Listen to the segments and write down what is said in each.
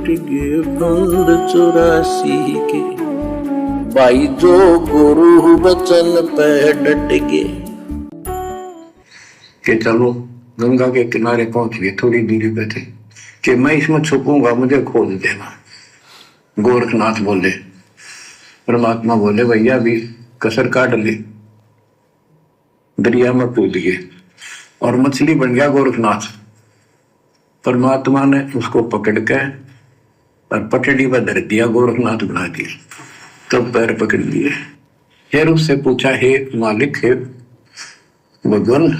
गए बंद 84 के, भाई जो गुरु वचन पे डट गए कि चलो गंगा के किनारे पहुंच गए, थोड़ी दूरी पे थे कि मैं इसमें छुपूंगा, मुझे खोद देना। गोरखनाथ बोले, परमात्मा बोले भैया भी कसर काट ले, दरिया में कूद गए और मछली बन गया गोरखनाथ। परमात्मा ने उसको पकड़ के और पटड़ी पर धर दिया, गोरखनाथ बना दिया। तब पैर पकड़ लिए, फिर उससे पूछा, हे मालिक, हे भगवान,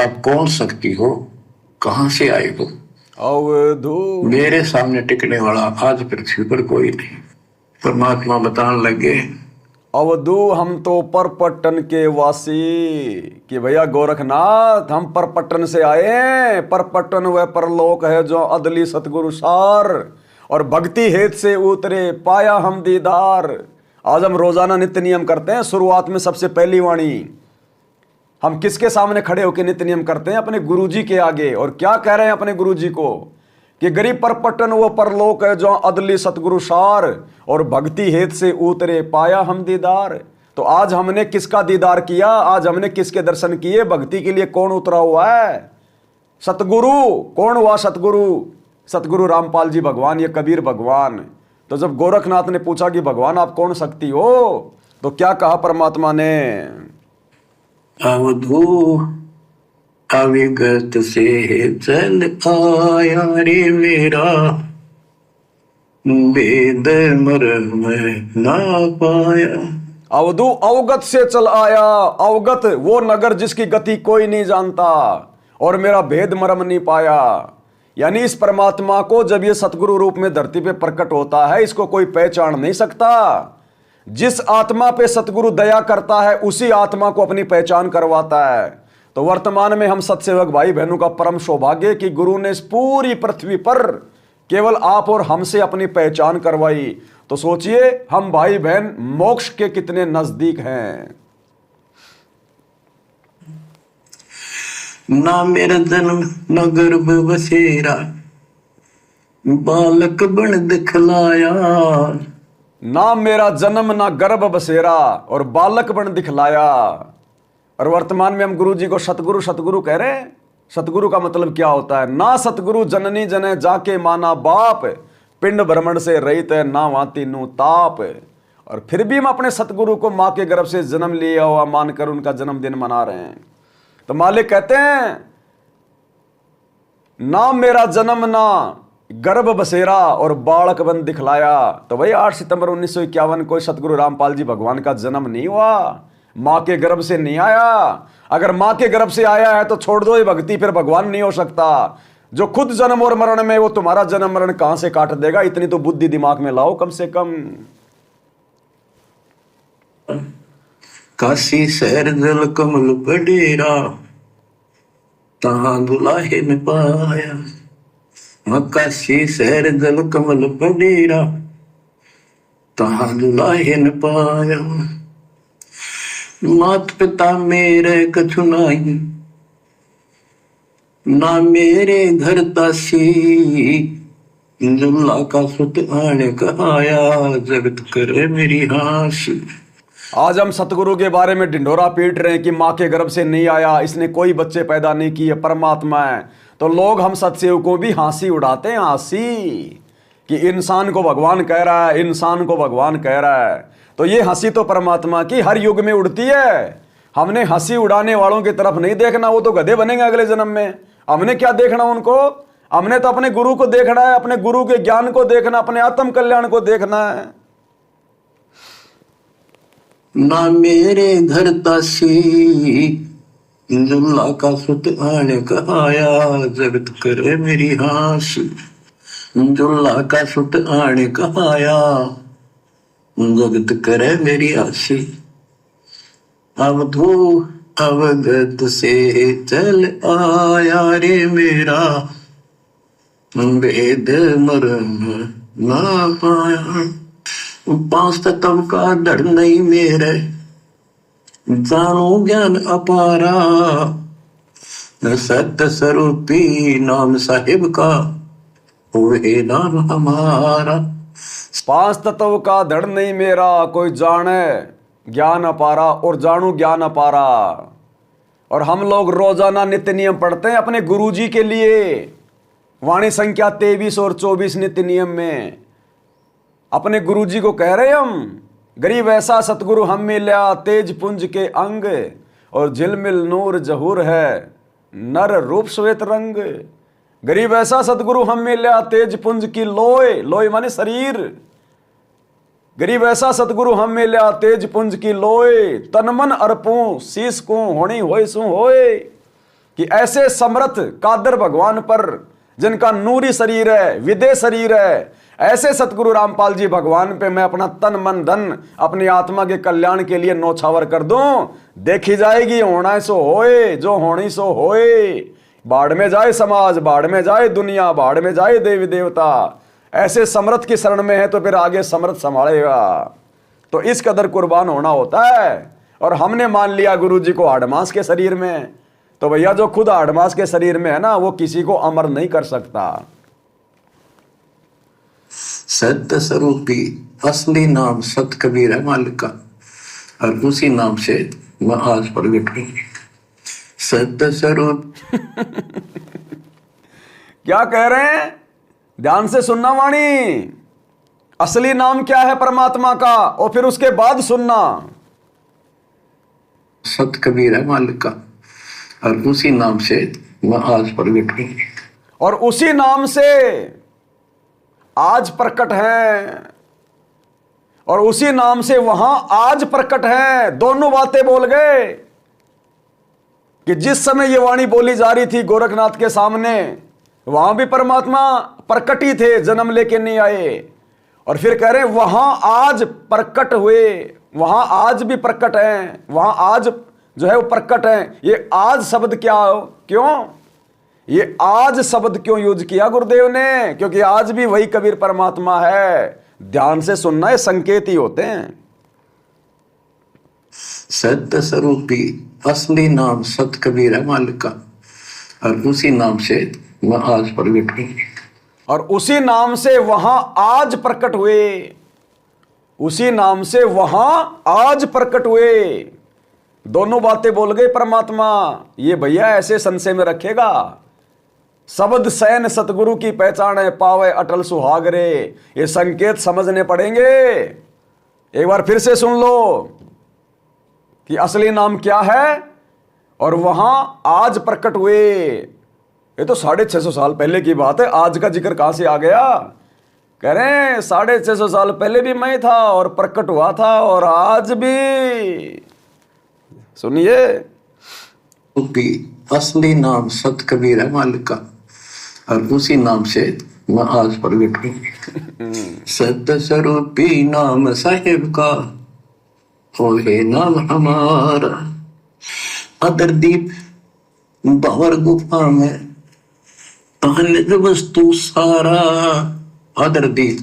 आप कौन शक्ति हो, कहां से आए हो? अवधू मेरे सामने टिकने वाला आज पृथ्वी पर कोई नहीं। परमात्मा बताने लगे, अवधू हम तो परपट्टन के वासी, कि भैया गोरखनाथ हम परपट्टन से आए हैं। परपट्टन वह परलोक है जो अदली सतगुरु सार, और भक्ति हेत से उतरे पाया हम दीदार। आज हम रोजाना नित्य नियम करते हैं। शुरुआत में सबसे पहली वाणी हम किसके सामने खड़े होकर नित्य नियम करते हैं? अपने गुरुजी के आगे। और क्या कह रहे हैं अपने गुरुजी को कि गरीब परपट्टन वो परलोक है जो अदली सतगुरु सार, और भक्ति हेत से उतरे पाया हम दीदार। तो आज हमने किसका दीदार किया? आज हमने किसके दर्शन किए? भक्ति के लिए कौन उतरा हुआ है? सतगुरु। कौन हुआ सतगुरु? सतगुरु रामपाल जी भगवान, ये कबीर भगवान। तो जब गोरखनाथ ने पूछा कि भगवान आप कौन शक्ति हो, तो क्या कहा परमात्मा ने? अवधू अविगत से चल आया रे मेरा, वेद मर्म ना पाया। अवधू अवगत से चल आया। अवगत वो नगर जिसकी गति कोई नहीं जानता, और मेरा भेद मर्म नहीं पाया। यानी इस परमात्मा को जब ये सतगुरु रूप में धरती पे प्रकट होता है, इसको कोई पहचान नहीं सकता। जिस आत्मा पे सतगुरु दया करता है उसी आत्मा को अपनी पहचान करवाता है। तो वर्तमान में हम सत्सेवक भाई बहनों का परम सौभाग्य कि गुरु ने इस पूरी पृथ्वी पर केवल आप और हमसे अपनी पहचान करवाई। तो सोचिए हम भाई बहन मोक्ष के कितने नजदीक हैं। ना मेरा जन्म न गर्भ बसेरा, बालक बन दिखलाया। ना मेरा जन्म ना गर्भ बसेरा, और बालक बन दिखलाया। और वर्तमान में हम गुरु जी को सतगुरु सतगुरु कह रहे हैं। सतगुरु का मतलब क्या होता है? ना सतगुरु जननी जने जाके माना बाप, पिंड भ्रमण से रहित है ना वाती नु ताप। और फिर भी हम अपने सतगुरु को माँ के गर्भ से जन्म लिया हुआ मानकर उनका जन्मदिन मना रहे हैं। तो मालिक कहते हैं, ना मेरा जन्म ना गर्भ बसेरा और बालक बन दिखलाया। तो भाई 8 सितंबर 1951 को सतगुरु रामपाल जी भगवान का जन्म नहीं हुआ, मां के गर्भ से नहीं आया। अगर मां के गर्भ से आया है तो छोड़ दो ये भक्ति, फिर भगवान नहीं हो सकता। जो खुद जन्म और मरण में, वो तुम्हारा जन्म मरण कहां से काट देगा? इतनी तो बुद्धि दिमाग में लाओ कम से कम। काशी शहर जल कमल बडेरा, तहां दुलाहे न पाया। काशी शहर जल कमल बडेरा, तहां दुलाहे न पाया। मात पिता मेरे कछु नाही, ना मेरे घर तासी। दुल्ला का सुत आने कहाया, जगत करे मेरी हासी। आज हम सतगुरु के बारे में ढिंढोरा पीट रहे हैं कि माँ के गर्भ से नहीं आया, इसने कोई बच्चे पैदा नहीं किए, परमात्मा है। तो लोग हम सत्सेवकों भी हंसी उड़ाते हैं, हंसी कि इंसान को भगवान कह रहा है, इंसान को भगवान कह रहा है। तो ये हंसी तो परमात्मा की हर युग में उड़ती है। हमने हंसी उड़ाने वालों की तरफ नहीं देखना, वो तो गधे बनेंगे अगले जन्म में। हमने क्या देखना उनको? हमने तो अपने गुरु को देखना है, अपने गुरु के ज्ञान को देखना, अपने आत्म कल्याण को देखना है। ना मेरे घर तासी, दुल्ला का सुत आने कहाया, जगत करे मेरी हासी। दुल्ला का सुत आने कहाया, जगत करे मेरी हासी। अवधू अवगत से चल आया रे मेरा, वेद मर्म ना पाया। 5 तत्व का डर नहीं मेरे, जानो ज्ञान अपारा। सत्य स्वरूपी नाम साहिब का, होए नाम हमारा। पांच तत्व का धड़ नहीं मेरा, कोई जाने ज्ञान अपारा और जानू ज्ञान अपारा। और हम लोग रोजाना नित्य नियम पढ़ते हैं अपने गुरुजी के लिए, वाणी संख्या 23 और 24 नित्य नियम में अपने गुरुजी को कह रहे हम, गरीब ऐसा सतगुरु हम मिल्या, तेज पुंज के अंग और झिलमिल नूर जहूर है, नर रूप श्वेत रंग। गरीब ऐसा सतगुरु हम मिल्या, तेज पुंज की लोय, लोय माने शरीर। गरीब ऐसा सतगुरु हम मिल्या, तेज पुंज की लोय, तन मन अर्पूं शीस को होनी होय सु होय। कि ऐसे समर्थ कादर भगवान पर जिनका नूरी शरीर है, विदे शरीर है, ऐसे सतगुरु रामपाल जी भगवान पे मैं अपना तन मन धन अपनी आत्मा के कल्याण के लिए नौछावर कर दूं। देखी जाएगी होना सो होए, जो होनी सो होए। बाढ़ में जाए समाज, बाढ़ में जाए दुनिया, बाढ़ में जाए देवी देवता। ऐसे समर्थ की शरण में है तो फिर आगे समर्थ संभालेगा। तो इस कदर कुर्बान होना होता है। और हमने मान लिया गुरु जी को हाड़मास के शरीर में, तो भैया जो खुद हाड़मास के शरीर में है ना, वो किसी को अमर नहीं कर सकता। सत्य स्वरूपी असली नाम सत कबीर है मालिक का, और उसी नाम से मैं आज प्रगट हूं। सत्य स्वरूप क्या कह रहे हैं, ध्यान से सुनना वाणी। असली नाम क्या है परमात्मा का, और फिर उसके बाद सुनना। सत कबीर है मालिक का, और उसी नाम से मैं आज प्रगट हूं। और उसी नाम से आज प्रकट है, और उसी नाम से वहां आज प्रकट है। दोनों बातें बोल गए कि जिस समय ये वाणी बोली जा रही थी गोरखनाथ के सामने, वहां भी परमात्मा प्रकट ही थे, जन्म लेके नहीं आए। और फिर कह रहे वहां आज प्रकट हुए, वहां आज भी प्रकट हैं, वहां आज जो है वो प्रकट हैं। ये आज शब्द क्या हो, क्यों ये आज शब्द क्यों यूज किया गुरुदेव ने, क्योंकि आज भी वही कबीर परमात्मा है। ध्यान से सुनना, ये संकेत ही होते हैं। सत्य स्वरूपी असली नाम सत कबीर है मालिक का, और उसी नाम से मैं आज प्रगट हूं। और उसी नाम से वहां आज प्रकट हुए, उसी नाम से वहां आज प्रकट हुए। दोनों बातें बोल गए परमात्मा। ये भैया ऐसे संशय में रखेगा। शब्द सैन सतगुरु की पहचान है, पावे अटल सुहागरे। ये संकेत समझने पड़ेंगे। एक बार फिर से सुन लो कि असली नाम क्या है, और वहां आज प्रकट हुए। ये तो 650 साल पहले की बात है, आज का जिक्र कहां से आ गया। कह रहे हैं 650 साल पहले भी मैं था और प्रकट हुआ था, और आज भी। सुनिए, असली नाम सत कबीर है मालिक का, और उसी नाम से मैं आज प्रगट हूं। सत्य स्वरूपी नाम साहिब का, होए नाम हमारा। अदरदीप बावर गुफा में अनित वस्तु सारा। अदरदीप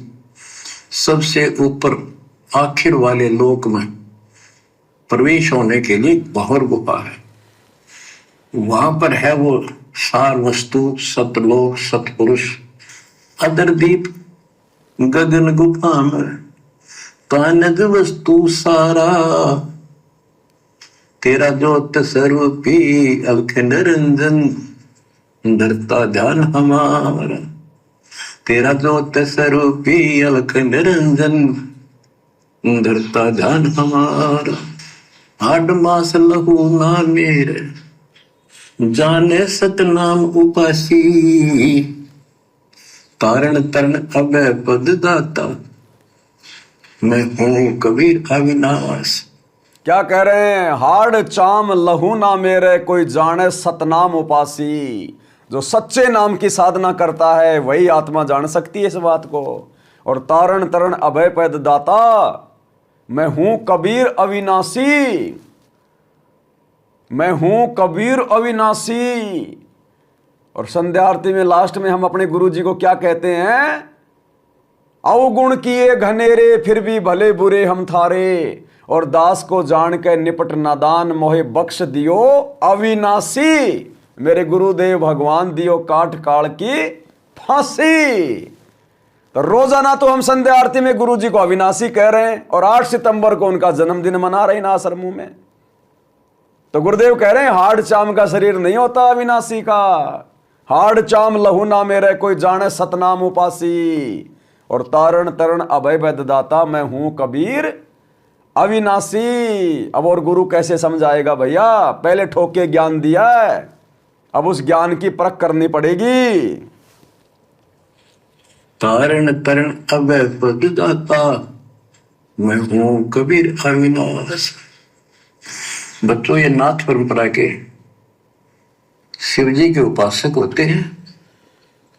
सबसे ऊपर आखिर वाले लोक में प्रवेश होने के लिए बावर गुफा है। वहां पर है वो सार वस्तु, सतलोक, सतपुरुष। अदरदीप गगन गुफा में कानद वस्तु सारा। तेरा ज्योत स्वरूपी अलख निरंजन, धरता ध्यान हमारा। तेरा ज्योत स्वरूपी अलख निरंजन, धरता ध्यान हमारा। आठ मास लहू ना मेरे, जाने सतनाम उपासी। तारण तरण अभय पद दाता, मैं हूं कबीर अविनाश। क्या कह रहे हैं, हाड़ चाम लहू ना मेरे, कोई जाने सतनाम उपासी। जो सच्चे नाम की साधना करता है वही आत्मा जान सकती है इस बात को। और तारण तरण अभय पद दाता, मैं हूं कबीर अविनाशी, मैं हूं कबीर अविनाशी। और संध्या आरती में लास्ट में हम अपने गुरु जी को क्या कहते हैं, अवगुण किए घनेरे फिर भी भले बुरे हम थारे, और दास को जान के निपट नादान, मोहे बख्श दियो अविनाशी। मेरे गुरुदेव भगवान दियो काट काल की फांसी। तो रोजाना तो हम संध्या आरती में गुरु जी को अविनाशी कह रहे हैं और 8 सितंबर को उनका जन्मदिन मना रहे हैं ना आश्रमों में। तो गुरुदेव कह रहे हैं हाड़ चाम का शरीर नहीं होता अविनाशी का, हाड़ चाम लहू ना मेरे कोई जाने सतनाम उपासी, और तारण तरण अभय वैद्यदाता मैं हूं कबीर अविनाशी। अब और गुरु कैसे समझाएगा भैया, पहले ठोक के ज्ञान दिया है, अब उस ज्ञान की परख करनी पड़ेगी। तारण तरण अभय वैद्यदाता मैं हूं कबीर अविनाश। बच्चों, ये नाथ परंपरा के शिव जी के उपासक होते हैं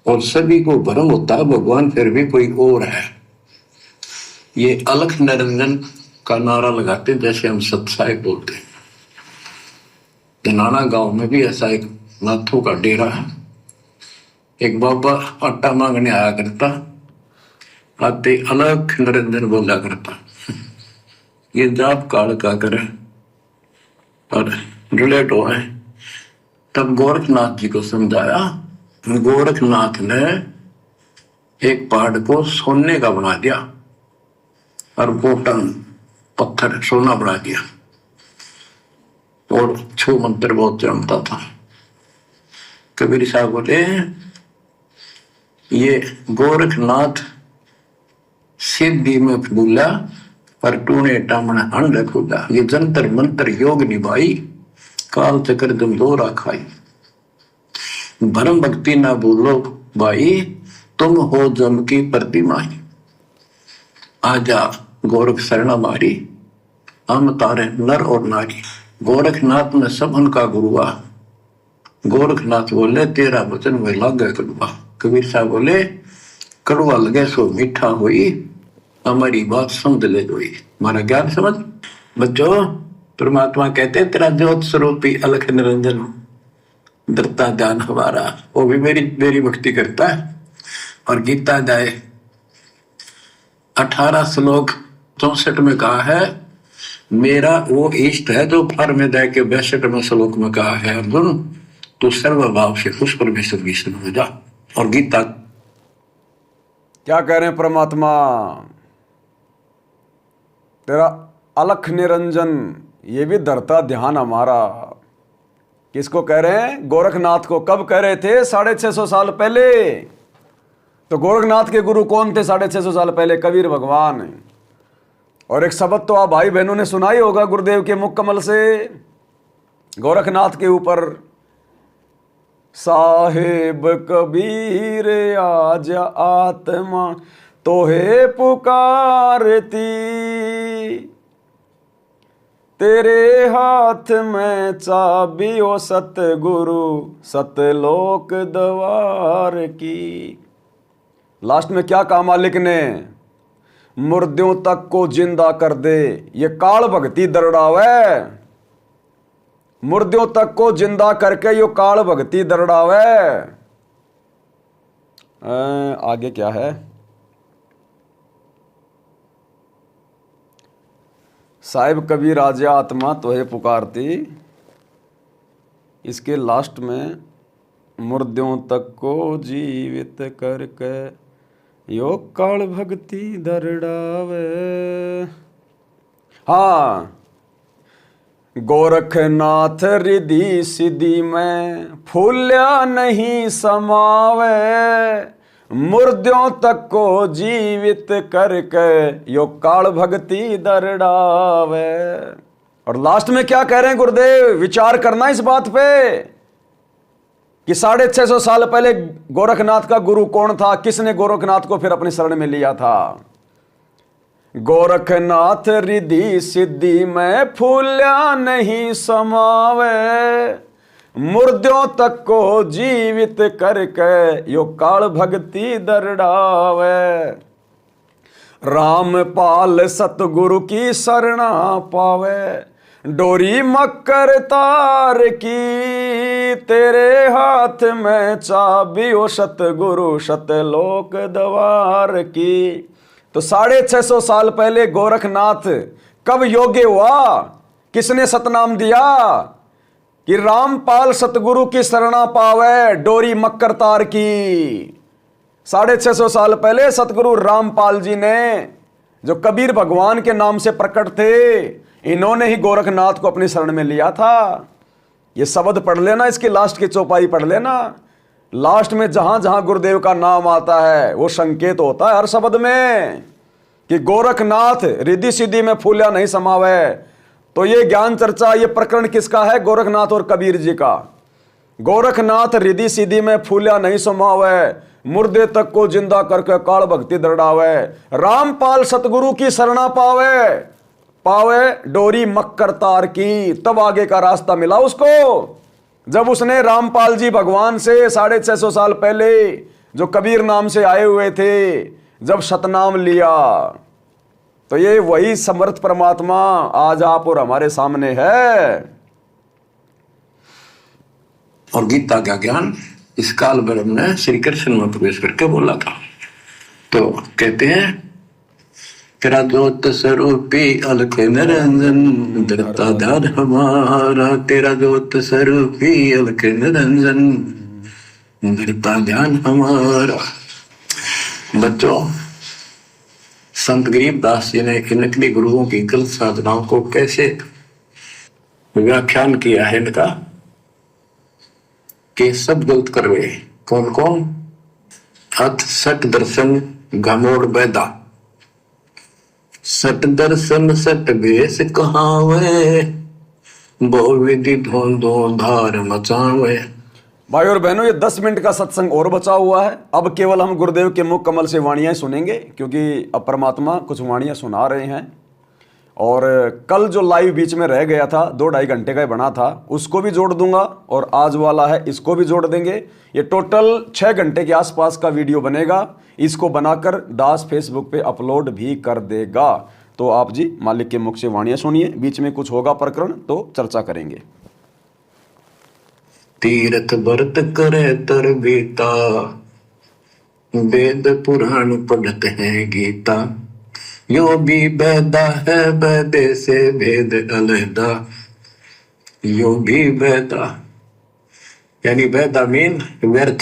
और सभी को भ्रम होता है भगवान फिर भी कोई और है। ये अलख निरंजन का नारा लगाते हैं, जैसे हम सत्साई बोलते हैं। धनाना गांव में भी ऐसा एक नाथों का डेरा है। एक बाबा आटा मांगने आया करता, आते अलख निरंजन बोला करता। ये जाप काल का करे और रिलेट हो है। तब गोरखनाथ जी को समझाया। गोरखनाथ ने एक पहाड़ को सोने का बना दिया और गोटन पत्थर सोना बना दिया और छो मंत्र बहुत जानता था। कबीर साहब बोले ये गोरखनाथ सिद्धि में बोला पर टूने टामना अंड खुदा। ये जंतर मंत्र योग निभाई काल चक्र दम दो खाई। भरम भक्ति ना बोलो भाई तुम हो जम की प्रतिमाई। आजा गोरख शरणा मारी हम तारे नर और नारी। गोरखनाथ में सब उनका गुरुआ। गोरखनाथ बोले तेरा वचन में लागे कड़वा। कबीर साहब बोले कड़वा लगे सो मीठा हुई हमारी बात समझ ले जोई। हमारा ज्ञान समझ। बच्चों, परमात्मा कहते हैं तेरा ज्योत स्वरूपी अलख निरंजन दरता ध्यान हमारा, वो भी मेरी भक्ति करता है। और गीता जाए 18 श्लोक 64 में कहा है मेरा वो इष्ट है जो फर में दे के 62 श्लोक में कहा है अर्जुन तू सर्वभाव से उस परमेश्वर की शरण में जा। और गीता क्या कह रहे हैं परमात्मा, तेरा अलख निरंजन ये भी धरता ध्यान हमारा। किसको कह रहे हैं? गोरखनाथ को। कब कह रहे थे? 650 साल पहले। तो गोरखनाथ के गुरु कौन थे 650 साल पहले? कबीर भगवान। और एक शब्द तो आप भाई बहनों ने सुना ही होगा गुरुदेव के मुख कमल से गोरखनाथ के ऊपर, साहेब कबीर आज आत्मा तोहे पुकारती, तेरे हाथ में चाबी ओ सतगुरु सतलोक द्वार की। लास्ट में क्या कहा मालिक ने? मुर्दों तक को जिंदा कर दे ये काल भक्ति दरड़ावे। मुर्दों तक को जिंदा करके यो काल भक्ति दरड़ावे। आगे क्या है? साहिब कबीर आजा आत्मा तोहे पुकारती, इसके लास्ट में मुर्दों तक को जीवित करके यो काल भक्ति दरड़ावे। हाँ, गोरखनाथ रिधि सिद्धि में फूल्या नहीं समावे, मुर्दों तक को जीवित करके यो काल भक्ति दरड़ावे। और लास्ट में क्या कह रहे हैं गुरुदेव? विचार करना इस बात पे कि 650 साल पहले गोरखनाथ का गुरु कौन था, किसने गोरखनाथ को फिर अपनी शरण में लिया था। गोरखनाथ रिधि सिद्धि में फूल्या नहीं समावे, मुर्दों तक को जीवित करके यो काल भक्ति दरड़ावे। रामपाल सतगुरु की शरणा पावे, डोरी मकर तार की, तेरे हाथ में चाबी ओ सतगुरु सतलोक द्वार की। तो 650 साल पहले गोरखनाथ कब योग्य हुआ? किसने सतनाम दिया कि रामपाल सतगुरु की शरणा पावे, डोरी मक्कर तार की। 650 साल पहले सतगुरु रामपाल जी ने, जो कबीर भगवान के नाम से प्रकट थे, इन्होंने ही गोरखनाथ को अपनी शरण में लिया था। ये शब्द पढ़ लेना, इसकी लास्ट की चौपाई पढ़ लेना। लास्ट में जहां जहां गुरुदेव का नाम आता है वो संकेत होता है हर शब्द में कि गोरखनाथ रिद्धि सिद्धि में फूलिया नहीं समावे। तो ये ज्ञान चर्चा, ये प्रकरण किसका है? गोरखनाथ और कबीर जी का। गोरखनाथ रिद्धि सिद्धि में फूलिया नहीं समावे, मुर्दे तक को जिंदा करके काल भक्ति दृढ़ावे। रामपाल सतगुरु की शरणा पावे, पावे डोरी मक्कर तार की, तब आगे का रास्ता मिला उसको। जब उसने रामपाल जी भगवान से 650 साल पहले, जो कबीर नाम से आए हुए थे, जब सतनाम लिया, तो ये वही समर्थ परमात्मा आज आप और हमारे सामने है। और गीता का ज्ञान इस काल ब्रह्म ने श्री कृष्ण में प्रवेश करके बोला था। तो कहते हैं, तेरा ज्योत स्वरूपी अलख निरंजन, धरता ध्यान हमारा। तेरा ज्योत स्वरूपी अलख निरंजन, धरता ध्यान हमारा। बच्चों, संत गरीबदास जी ने इनकली गुरुओं की गलत साधनाओं को कैसे व्याख्यान किया है इनका, कि सब गलत करवे। कौन कौन? अथ सट दर्शन घमोड़ बैदा, सट दर्शन सट बेस कहावे, बहु विधि धोंधो धार मचावे। भाई और बहनों, ये 10 मिनट का सत्संग और बचा हुआ है। अब केवल हम गुरुदेव के मुख कमल से वाणियां सुनेंगे, क्योंकि अब परमात्मा कुछ वाणियां सुना रहे हैं। और कल जो लाइव बीच में रह गया था, 2-2.5 घंटे का ही बना था, उसको भी जोड़ दूंगा, और आज वाला है इसको भी जोड़ देंगे। ये टोटल 6 घंटे के आसपास का वीडियो बनेगा। इसको बनाकर दास फेसबुक पे अपलोड भी कर देगा। तो आप जी मालिक के मुख से वाणियां सुनिए, बीच में कुछ होगा प्रकरण तो चर्चा करेंगे। तीर्थ व्रत करे तर बीता, वेद पुराण पढ़ते हैं गीता। यो भी वेदा है, वेदे से भेद अलहदा। यो भी वेदा, यानी वेदा मीन व्यर्थ,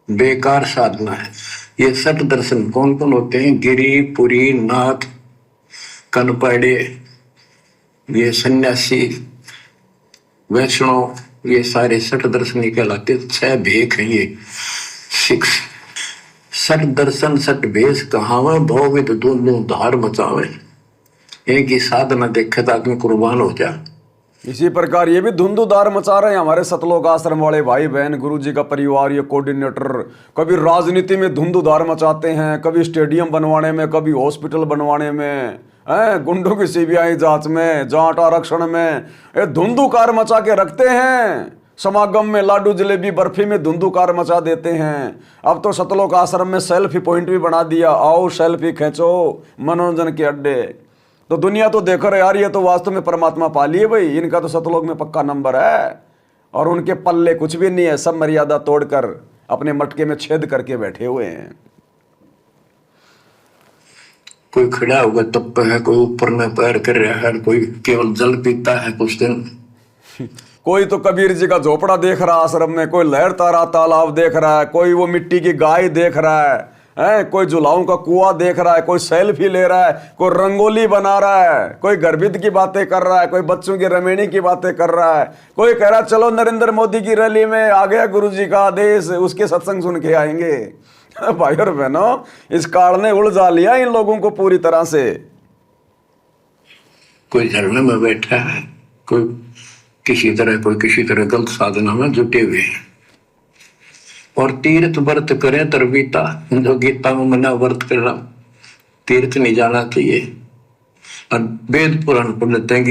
बेकार साधना है। ये सठ दर्शन कौन कौन होते हैं? गिरी, पुरी, नाथ, कनपड़े, ये सन्यासी, वैष्णव, ये सारे सठ दर्शन कहलाते। 6 भेख हैं ये, 6 सठ दर्शन सठ भेष कहावे, भौविद दोनों धार मचावे। एक ही साधना देखे तो आदमी कुर्बान हो जा। इसी प्रकार ये भी धुंधुदार मचा रहे हैं हमारे सतलोक आश्रम वाले भाई बहन, गुरु जी का परिवार, ये कोऑर्डिनेटर। कभी राजनीति में धुंधुदार मचाते हैं, कभी स्टेडियम बनवाने में, कभी हॉस्पिटल बनवाने में, गुंडों की सीबीआई जांच में, जाट आरक्षण में, ये धुंधुकार मचा के रखते हैं। समागम में लाडू जलेबी बर्फी में धुंधुकार मचा देते हैं। अब तो सतलोक आश्रम में सेल्फी पॉइंट भी बना दिया, आओ सेल्फी खींचो, मनोरंजन के अड्डे। तो दुनिया तो देख रहे यार, ये तो वास्तव में परमात्मा पा लिए भाई, इनका तो सतलोक में पक्का नंबर है, और उनके पल्ले कुछ भी नहीं है। सब मर्यादा तोड़कर अपने मटके में छेद करके बैठे हुए हैं। कोई खड़ा होगा तब है, कोई ऊपर में पैर कर रहा है, कोई केवल जल पीता है कुछ दिन। कोई तो कबीर जी का झोपड़ा देख रहा है आश्रम में, कोई लहर तारा तालाब देख रहा है, कोई वो मिट्टी की गाय देख रहा है, कोई जुलाओं का कुआं देख रहा है, कोई सेल्फी ले रहा है, कोई रंगोली बना रहा है, कोई गर्भित की बातें कर रहा है, कोई बच्चों की रमेणी की बातें कर रहा है, कोई कह रहा है चलो नरेंद्र मोदी की रैली में आ गया गुरु जी का आदेश, उसके सत्संग सुन के आएंगे। भाई और बहनों, इस काल ने उलझा लिया इन लोगों को पूरी तरह से। कोई झरने में बैठा है, कोई किसी तरह गलत साधना में जुटे हुए हैं। और तीर्थ व्रत करें तरबीता, जो गीता में मना व्रत करना, तीर्थ नहीं जाना चाहिए। और वेद पुराण पढ़ लेते हैं,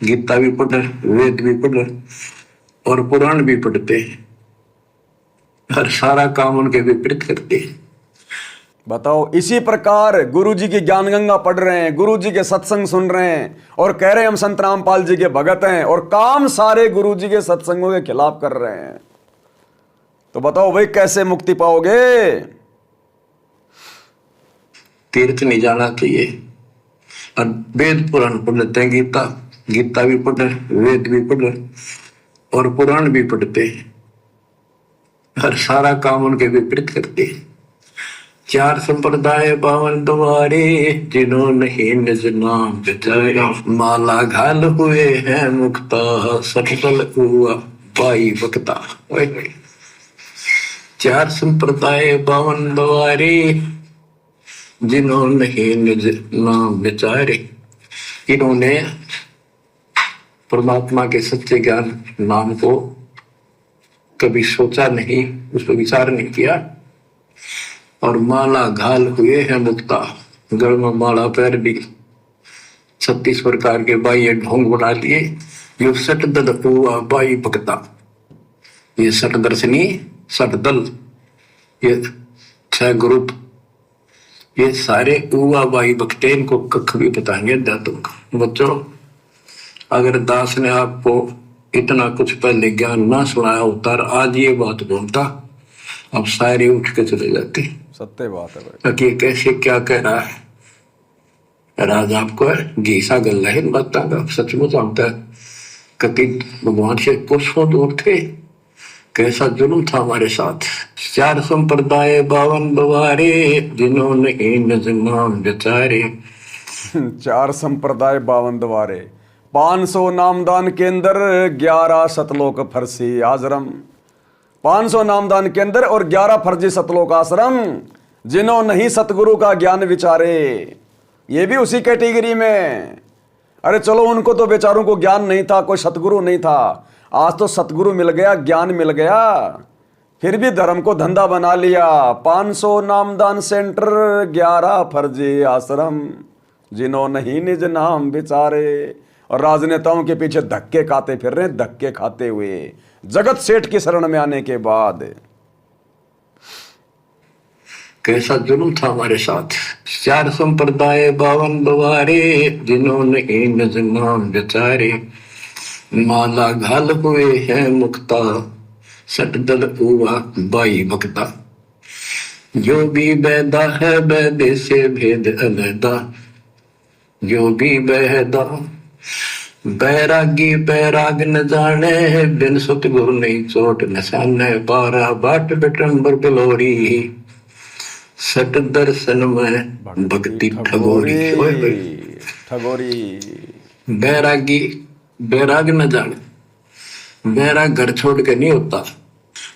गीता भी पढ़े, वेद भी पढ़े और पुराण भी पढ़ते हैं, हर सारा काम उनके विपरीत करते हैं। बताओ, इसी प्रकार गुरु जी की ज्ञान गंगा पढ़ रहे हैं, गुरु जी के सत्संग सुन रहे हैं और कह रहे हैं हम संत रामपाल जी के भगत हैं, और काम सारे गुरु जी के सत्संगों के खिलाफ कर रहे हैं। तो बताओ भाई, कैसे मुक्ति पाओगे? तीर्थ नहीं जाना चाहिए। और वेद पुराण पढ़ लेते हैं, गीता भी पढ़े, वेद भी पढ़े और पुराण भी पढ़ते हैं, और सारा काम उनके विपरीत करते हैं। चार संप्रदाय पावन द्वारे, जिन्होंने ही निज नाम बिचारा, माला घाल हुए हैं मुक्ता, सफल हुआ भाई भक्ता। चार संप्रदाय पावन द्वारे, जिन्होंने ही निज नाम बिचारे, इन्होंने परमात्मा के सच्चे ज्ञान नाम को कभी सोचा नहीं, उस पर विचार नहीं किया, और माला घाल हुए हैं मुक्ता, गल में माला पैर दी, 36 प्रकार के बाह्य ढोंग बना लिए। यो सट दल हुआ बाई भक्ता, ये सट दर्शनी, सट दल, ये 6 ग्रुप, ये सारे हुआ बाई भक्ते, इनको कख भी बताएंगे दातुम। बच्चों, अगर दास ने आपको इतना कुछ पहले ज्ञान ना सुनाया होता, आज ये बात बोलता, अब सारे उठ के चले जाते। सत्य बात है भाई। कि कैसे क्या कह रहा है राज, आपको घीसा गल है इन बातों का, सचमुच आता है। कति भगवान से कोसों दूर थे, कैसा जुल्म था हमारे साथ। चार संप्रदाय बावन द्वारे, जिन्होंने निज नाम बिचारे। 4 संप्रदाय 52 द्वारे, 500 नामदान के अंदर 11 सतलोक फर्सी आश्रम। 500 नामदान के अंदर और 11 फर्जी सतलोक आश्रम, जिन्होंने नहीं सतगुरु का ज्ञान विचारे, ये भी उसी कैटेगरी में। अरे चलो, उनको तो बेचारों को ज्ञान नहीं था, कोई सतगुरु नहीं था, आज तो सतगुरु मिल गया, ज्ञान मिल गया, फिर भी धर्म को धंधा बना लिया। 500 नामदान सेंटर, 11 फर्जी आश्रम, जिन्होंने ही निज नाम विचारे। और राजनेताओं के पीछे धक्के खाते फिर रहे, धक्के खाते हुए जगत सेठ की शरण में आने के बाद। कैसा जुल्म था हमारे साथ। 4 संप्रदाय 52 द्वारे, जिन्होंने निज नाम बिचारे, माला घाल हुए हैं मुक्ता, सट दल हुआ बाई भक्ता। जो भी बैदा है बैदे से भेद अलैदा, जो भी बैदा बैरागी बैराग न जाने, बिन सतगुरु नहीं चोट निशाने। 12 बाट बिटंबर बिलोरी, सट दर्शन में भक्ति ठगोरी। ठगोरी बैरागी बैराग न जाने, बैराग घर छोड़ के नहीं होता,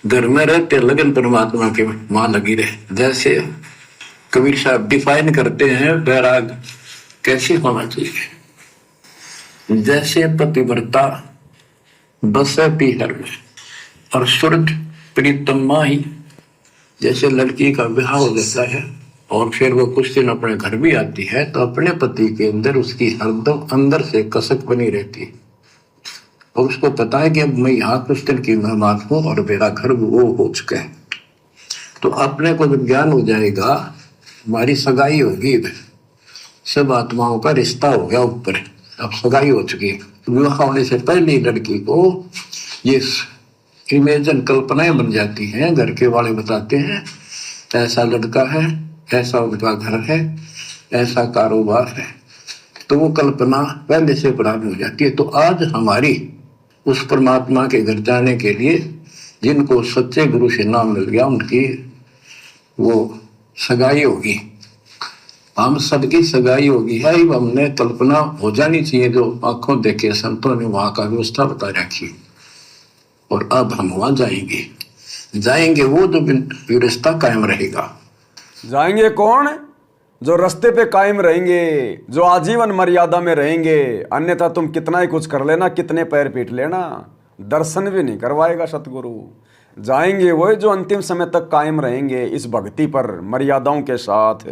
घर में रहते लगन परमात्मा के मां लगी रहे। जैसे कबीर साहब डिफाइन करते हैं बैराग कैसे होना चाहिए। जैसे पतिव्रता बसे पीहर में और सूरज प्रीतम माही, जैसे लड़की का विवाह हो जाता है और फिर वो कुछ दिन अपने घर भी आती है, तो अपने पति के अंदर उसकी हरदम अंदर से कसक बनी रहती है, और उसको पता है कि अब मैं यहाँ कुछ दिन की मेहमान हूँ और मेरा घर वो हो चुका है। तो अपने को जब ज्ञान हो जाएगा, हमारी सगाई होगी, सब आत्माओं का रिश्ता हो गया ऊपर, अब सगाई हो चुकी है। विवाह होने से पहले लड़की को ये इमेजन कल्पनाएं बन जाती हैं, घर के वाले बताते हैं ऐसा लड़का है, ऐसा उनका घर है, ऐसा कारोबार है, तो वो कल्पना पहले से पुरानी हो जाती है। तो आज हमारी उस परमात्मा के घर जाने के लिए जिनको सच्चे गुरु से नाम मिल गया, उनकी वो सगाई होगी, हम सबकी सगाई होगी है। हमने कल्पना हो जानी चाहिए, जो आंखों देखे संतों ने वहां का व्यवस्था बता रखी, और अब हम वहां जाएंगे वो जो रिश्ता कायम रहेगा। जाएंगे कौन? जो रास्ते पे कायम रहेंगे, जो आजीवन मर्यादा में रहेंगे। अन्यथा तुम कितना ही कुछ कर लेना, कितने पैर पीट लेना, दर्शन भी नहीं करवाएगा सतगुरु। जाएंगे वो जो अंतिम समय तक कायम रहेंगे इस भक्ति पर, मर्यादाओं के साथ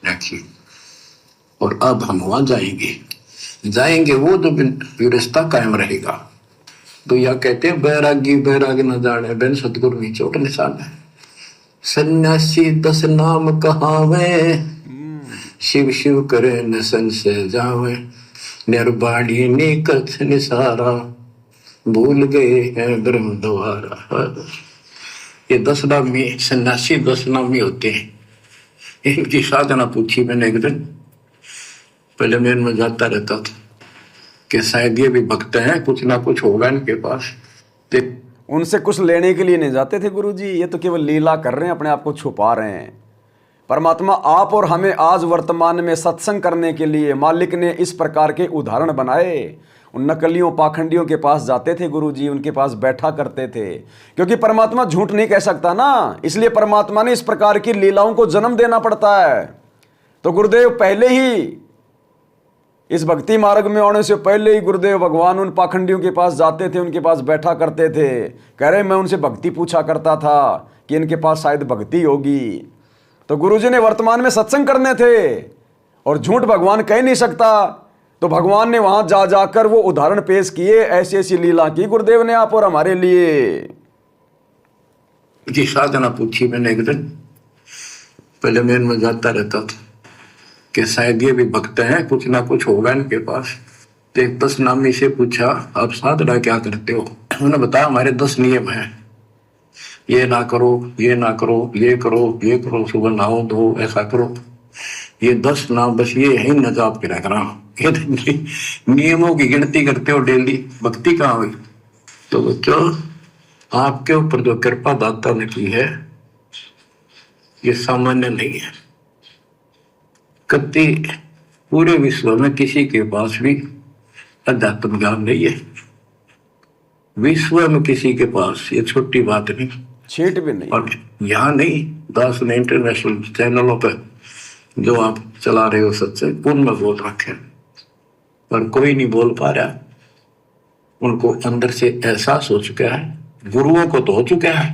रखिए। और अब हम वहां जाएंगे वो जो रिश्ता कायम रहेगा। तो यह कहते हैं बैरागी बैराग न जाने, बिन सतगुरु नहीं चोट निशान है। सन्यासी 10 नाम कहावे, शिव शिव करे न संशय जावे। निर्बाणी ने कथ निसारा, भूल गए हैं ब्रह्म द्वारा। ये 10 नामी सन्यासी 10 नामी होते हैं। इनकी साधना पूछी मैंने एक दिन, पहले मैं इनमें जाता रहता था कि शायद ये भी भक्त हैं, कुछ ना कुछ होगा इनके पास। उनसे कुछ लेने के लिए नहीं जाते थे गुरुजी, ये तो केवल लीला कर रहे हैं, अपने आप को छुपा रहे हैं। परमात्मा आप और हमें आज वर्तमान में सत्संग करने के लिए मालिक ने इस प्रकार के उदाहरण बनाए। उन नकलियों पाखंडियों के पास जाते थे गुरुजी, उनके पास बैठा करते थे, क्योंकि परमात्मा झूठ नहीं कह सकता ना, इसलिए परमात्मा ने इस प्रकार की लीलाओं को जन्म देना पड़ता है। तो गुरुदेव पहले ही इस भक्ति मार्ग में आने से पहले ही गुरुदेव भगवान उन पाखंडियों के पास जाते थे, उनके पास बैठा करते थे। कह रहे मैं उनसे भक्ति पूछा करता था कि इनके पास शायद भक्ति होगी। तो गुरुजी ने वर्तमान में सत्संग करने थे और झूठ भगवान कह नहीं सकता, तो भगवान ने वहां जा जाकर वो उदाहरण पेश किए, ऐसी ऐसी लीला की गुरुदेव ने आप और हमारे लिए। जी साधना पूछी मैंने एक दिन, पहले मैं इनमें जाता रहता था कि शायद ये भी भक्त हैं, कुछ ना कुछ होगा इनके पास। तो एक 10 नामी से पूछा आप साधना क्या करते हो? उन्होंने बताया हमारे 10 नियम हैं, ये ना करो, ये ना करो, ये करो, ये करो, सुबह नहाओ धो, ऐसा करो। ये 10 नाम बस ये है न जाप के रख रहा हूँ, ये नियमों की गिनती करते हो डेली, भक्ति कहाँ हुई? तो बच्चों आपके ऊपर जो कृपा दाता ने की है ये सामान्य नहीं है। कति पूरे विश्व में किसी के पास भी अध्यात्म ज्ञान नहीं है, विश्व में किसी के पास, ये छोटी बात नहीं, छीट भी नहीं। और यहाँ नहीं, दास ने इंटरनेशनल चैनलों पर जो आप चला रहे हो सत्संग, उनमें बोल रखे, पर कोई नहीं बोल पा रहा। उनको अंदर से एहसास हो चुका है, गुरुओं को तो हो चुका है,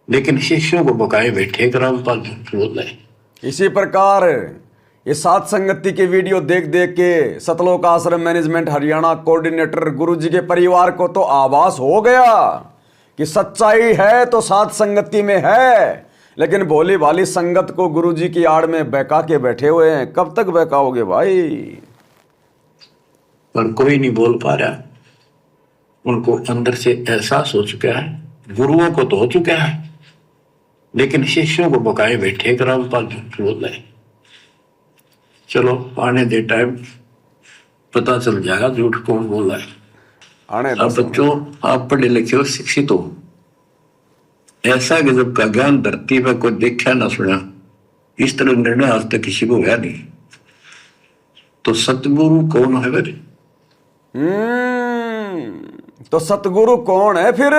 लेकिन शिष्यों को बकाए बैठे रामपाल बोल रहे। इसी प्रकार ये सात संगति के वीडियो देख देख के सतलोक आश्रम मैनेजमेंट हरियाणा कोऑर्डिनेटर गुरुजी के परिवार को तो आभास हो गया कि सच्चाई है तो सात संगति में है, लेकिन भोली भाली संगत को गुरुजी की आड़ में बहका के बैठे हुए हैं। कब तक बहकाओगे भाई? पर कोई नहीं बोल पा रहा। उनको अंदर से एहसास हो चुका है, गुरुओं को तो हो चुका है, लेकिन शिष्यों को बकाए बैठे रामपाल बोल रहे। चलो आने दे टाइम, पता चल जाएगा झूठ कौन बोल रहा है। आने अब बच्चों आप पढ़े लिखे हो, शिक्षित हो, ऐसा गजब का ज्ञान धरती में कोई देखा ना सुना, इस तरह निर्णय आज तक किसी को हुआ नहीं। तो सतगुरु कौन है फिर? तो सतगुरु कौन है फिर?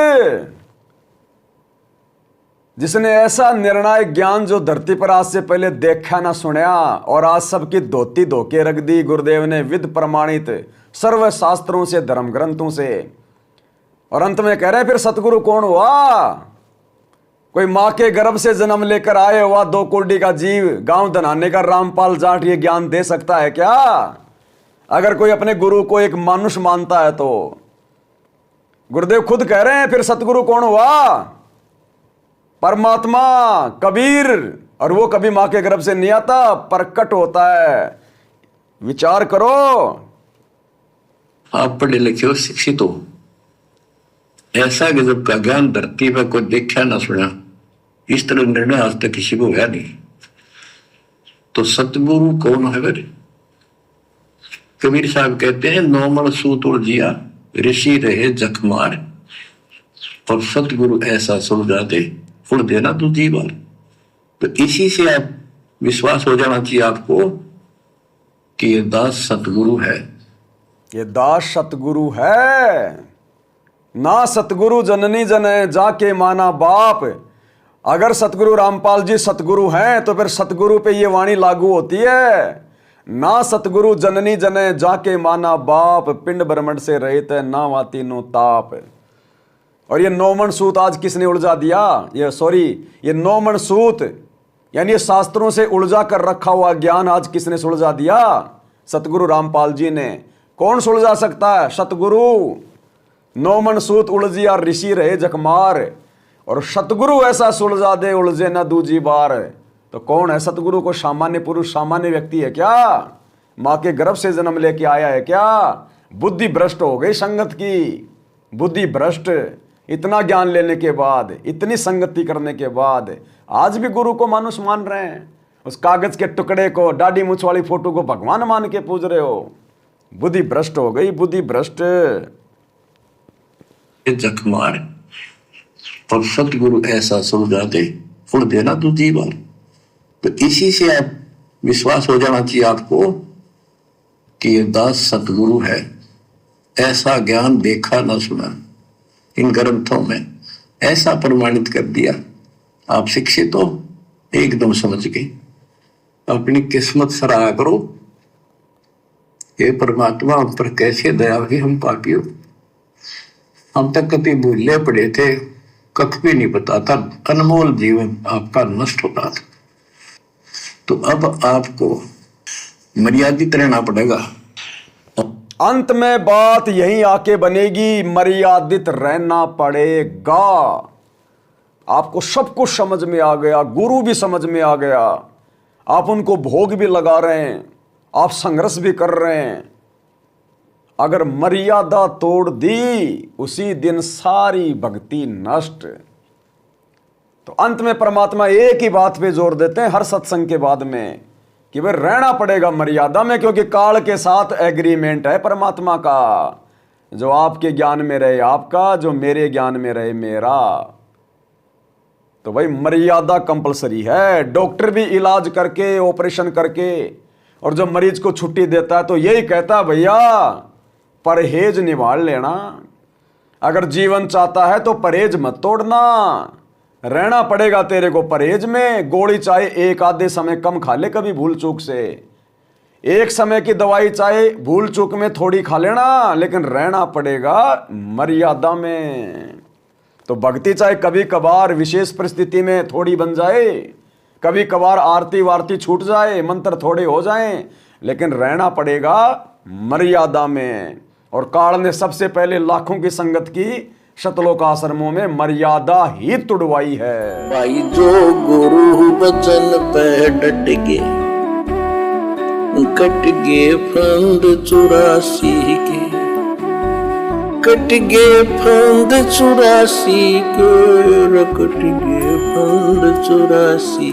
जिसने ऐसा निर्णायक ज्ञान जो धरती पर आज से पहले देखा ना सुना और आज सबकी धोती धोके रख दी गुरुदेव ने, विद प्रमाणित सर्व शास्त्रों से, धर्म ग्रंथों से। और अंत में कह रहे फिर सतगुरु कौन हुआ? कोई मां के गर्भ से जन्म लेकर आए हुआ 2 कोड़ी का जीव, गांव धनाने का रामपाल जाट ये ज्ञान दे सकता है क्या? अगर कोई अपने गुरु को एक मानुष मानता है तो गुरुदेव खुद कह रहे हैं फिर सतगुरु कौन हुआ? परमात्मा कबीर, और वो कभी मां के गर्भ से नहीं आता, प्रकट होता है। विचार करो। आप पढ़े लिखे हो, शिक्षित हो, ऐसा गजब का ज्ञान धरती में कोई देखा ना सुना, इस तरह निर्णय आज तक किसी को हुआ नहीं। तो सतगुरु कौन है फिर? कबीर साहब कहते हैं, नौमन सूत उलझिया ऋषि रहे जखमार, और सतगुरु ऐसा सुलझा दे उड़ देना दूसरी बार। तो इसी से आप विश्वास हो जाना चाहिए आपको कि ये दास सतगुरु है। ये दास सतगुरु है ना। सतगुरु जननी जने जाके माना बाप। अगर सतगुरु रामपाल जी सतगुरु हैं तो फिर सतगुरु पे ये वाणी लागू होती है ना। सतगुरु जननी जने जाके माना बाप, पिंड ब्रह्मंड से रहित है ना वाती नो ताप। और ये नौमन सूत आज किसने उलझा दिया? ये नौमन सूत यानी ये शास्त्रों से उलझा कर रखा हुआ ज्ञान आज किसने सुलझा दिया? सतगुरु रामपाल जी ने। कौन सुलझा सकता है? सतगुरु। नौमन सूत उलझिया ऋषि रहे जखमार, और सतगुरु ऐसा सुलझा दे उलझे ना दूजी बार। तो कौन है सतगुरु? को सामान्य पुरुष, सामान्य व्यक्ति है क्या? मां के गर्भ से जन्म लेके आया है क्या? बुद्धि भ्रष्ट हो गई संगत की, बुद्धि भ्रष्ट। इतना ज्ञान लेने के बाद, इतनी संगति करने के बाद आज भी गुरु को मानुष मान रहे हैं। उस कागज के टुकड़े को, दाढ़ी मूंछ वाली फोटो को भगवान मान के पूज रहे हो। बुद्धि भ्रष्ट हो गई, बुद्धि भ्रष्ट। जखमार और सतगुरु ऐसा समझा दे उड़ देना दूसरी बार। तो इसी से आप विश्वास हो जाना चाहिए आपको कि ये दास सतगुरु है। ऐसा ज्ञान देखा ना सुना इन ग्रंथों में, ऐसा प्रमाणित कर दिया। आप शिक्षित हो, एकदम समझ गए। अपनी किस्मत सराहा करो, ये परमात्मा हम पर कैसे दया हुई। हम पापी हो, हम तक कभी भूले पड़े थे, कख भी नहीं पता था, अनमोल जीवन आपका नष्ट होता था। तो अब आपको मर्यादित रहना पड़ेगा। अंत में बात यही आके बनेगी, मर्यादित रहना पड़ेगा। आपको सब कुछ समझ में आ गया, गुरु भी समझ में आ गया, आप उनको भोग भी लगा रहे हैं, आप संघर्ष भी कर रहे हैं। अगर मर्यादा तोड़ दी उसी दिन सारी भक्ति नष्ट। तो अंत में परमात्मा एक ही बात पे जोर देते हैं हर सत्संग के बाद में कि भाई रहना पड़ेगा मर्यादा में, क्योंकि काल के साथ एग्रीमेंट है परमात्मा का। जो आपके ज्ञान में रहे आपका, जो मेरे ज्ञान में रहे मेरा। तो भाई मर्यादा कंपलसरी है। डॉक्टर भी इलाज करके, ऑपरेशन करके, और जब मरीज को छुट्टी देता है तो यही कहता है भैया परहेज निभाल लेना। अगर जीवन चाहता है तो परहेज मत तोड़ना, रहना पड़ेगा तेरे को परहेज में। गोली चाहे एक आधे समय कम खा ले कभी भूल चूक से, एक समय की दवाई चाहे भूल चूक में थोड़ी खा लेना, लेकिन रहना पड़ेगा मर्यादा में। तो भक्ति चाहे कभी कभार विशेष परिस्थिति में थोड़ी बन जाए, कभी कभार आरती वारती छूट जाए, मंत्र थोड़े हो जाएं, लेकिन रहना पड़ेगा मर्यादा में। और काल ने सबसे पहले लाखों की संगत की शतलोक आश्रमों में मर्यादा ही तुड़वाई है। भाई जो गुरु बचन पे डट गे, कट गे फंद 84 के, कट गे फंद 84 के, कट गे फंद 84।